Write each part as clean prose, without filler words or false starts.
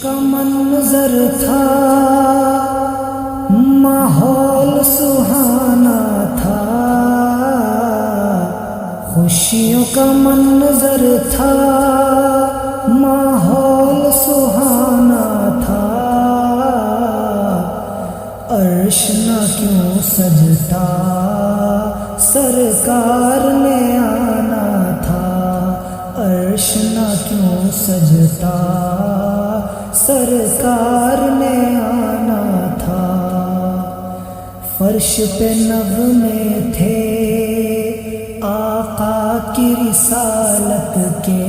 کا منظر تھا، ماحول سہانا تھا، خوشیوں کا منظر تھا، ماحول سہانا تھا، عرش نہ کیوں سجتا، سرکار نے آنا تھا، عرش نہ کیوں سجتا، سرکار نے آنا تھا، فرش پہ نغمے تھے آقا کی رسالت کے،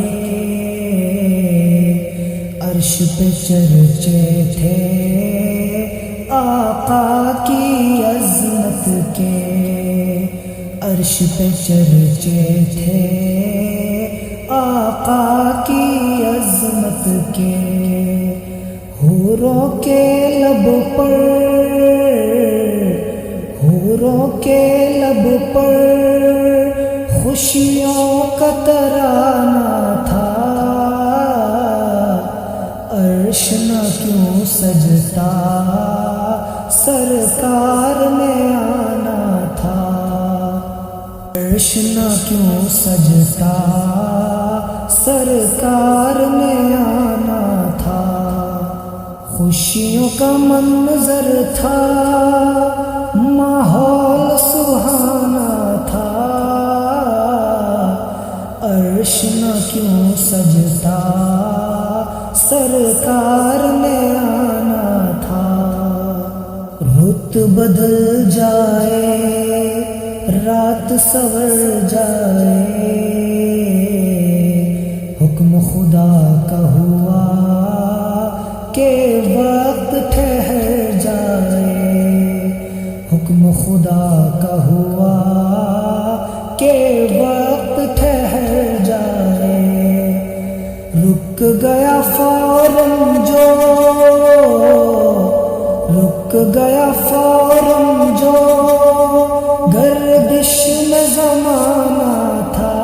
عرش پہ چرچے تھے آقا کی عظمت کے، عرش پہ چرچے تھے آقا کی عظمت کے، حوروں کے لب پر، حوروں کے لب پر خوشیوں کا ترانہ تھا، عرش نہ کیوں سجتا، سرکار نے آنا تھا، عرش نہ کیوں سجتا، سرکار نے آنا تھا، خوشیوں کا منظر تھا، ماحول سہانا تھا، عرش نہ کیوں سجتا، سرکار نے آنا تھا، رت بدل جائے، رات سور جائے، حکم خدا کا ہوا کہ وقت ٹھہر جائے، حکم خدا کا ہوا کہ وقت ٹھہر جائے، رک گیا فوراً جو، رک گیا فوراً جو گردش میں زمانہ تھا،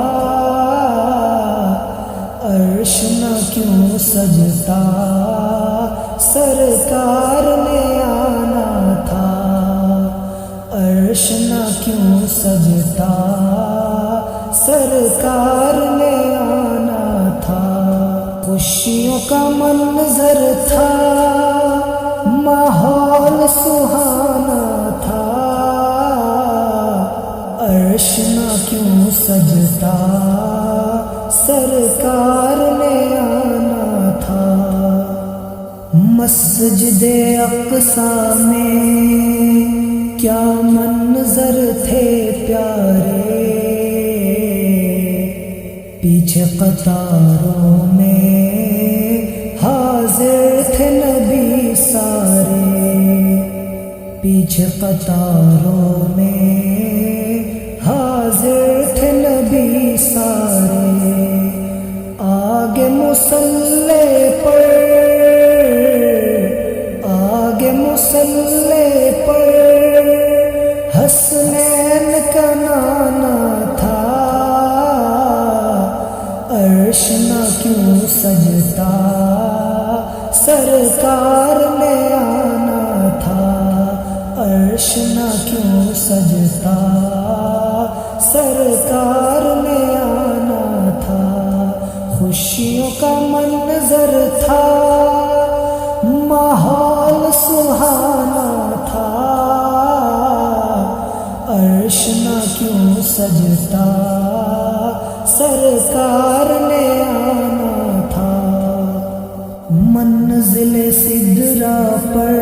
عرش نہ کیوں سجتا، سرکار نے آنا تھا، عرش نہ کیوں سجتا، سرکار نے آنا تھا، خوشیوں کا منظر تھا، ماحول سہانا تھا، عرش نہ کیوں سجتا، سرکار نے آنا تھا، مسجد اقصیٰ میں کیا منظر تھے پیارے، پیچھے قطاروں میں حاضر تھے نبی سارے، پیچھے قطاروں میں حاضر تھے نبی سارے، آگے مصلی پر، آگے مصلی پر حسنین کا نانا تھا، عرش نہ کیوں سجتا، سرکار نے آنا تھا، عرش نہ کیوں سجتا، سرکار نے آنا تھا، خوشیوں کا منظر تھا، ماحول سہانا تھا، عرش نہ کیوں سجتا، سرکار نے آنا تھا، منزل سدرا پر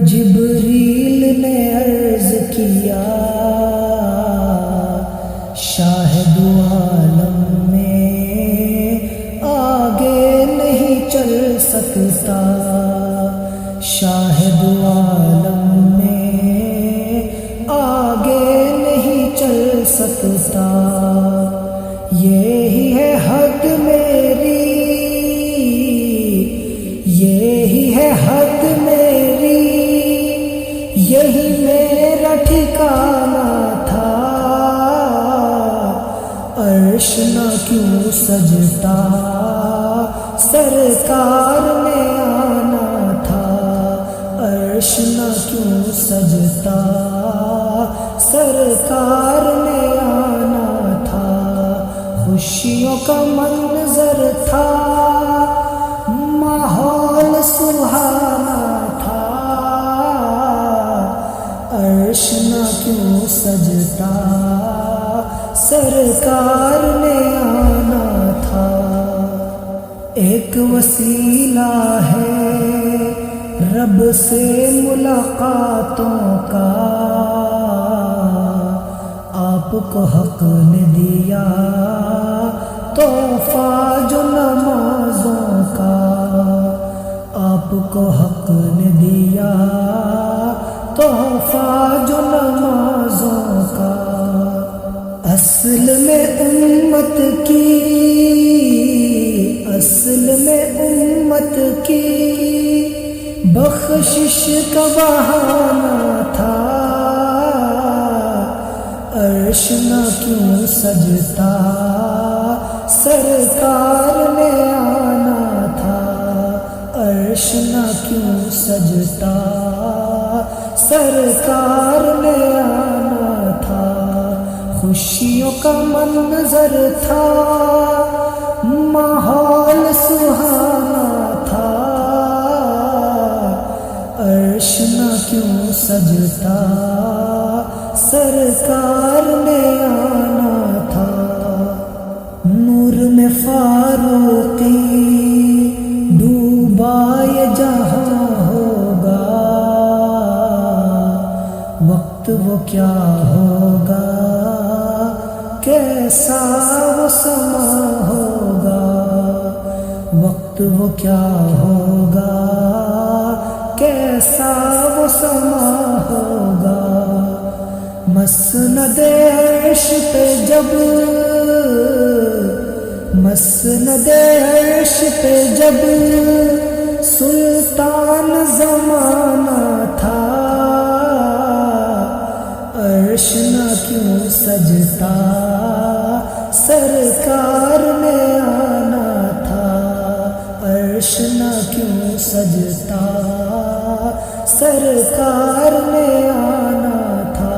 جبریل نے عرض کیا، شاہد عالم میں آگے نہیں چل سکتا، شاہد عالم میں آگے نہیں چل سکتا، یہی ہے حد میری، یہی ہے حد میری، یہی میرا ٹھکانہ تھا، عرش نہ کیوں سجتا، سرکار میں آنا تھا، عرش نہ کیوں سجتا، سرکار میں آنا تھا، خوشیوں کا منظر تھا، ماحول سہانا تھا، عرش نہ کیوں سجتا، سرکار میں آنا تھا۔ ایک وسیلہ ہے رب سے ملاقاتوں کا، آپ کو حق نے دیا تحفہ جو نمازوں کا، آپ کو حق نے دیا تحفہ جو نمازوں کا، اصل میں امت کی، اصل میں امت کی بخشش کا بہانہ تھا، عرش نہ کیوں سجتا، سرکار میں آنا تھا، عرش نہ کیوں سجتا، سرکار میں آنا تھا، خوشیوں کا منظر تھا، ماحول سہانا تھا، عرش نہ کیوں سجتا، سرکار میں آنا تھا، نور میں فاروقی ڈوبا یہ جہاں ہوگا، وقت وہ کیا ہوگا، کیسا وہ سما ہوگا، وقت وہ کیا ہوگا، کیسا وہ سما ہوگا، مسند عرش پہ جب، مسند عرش پہ جب سلطان زمانہ تھا، عرش نہ کیوں سجتا، سرکار میں آنا تھا، عرش نہ کیوں سجتا، سرکار میں آنا تھا،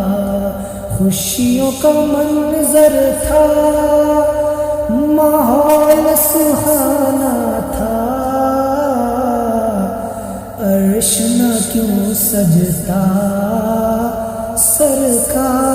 خوشیوں کا منظر تھا، ماحول سہانا تھا، عرش نہ کیوں سجتا، سرکار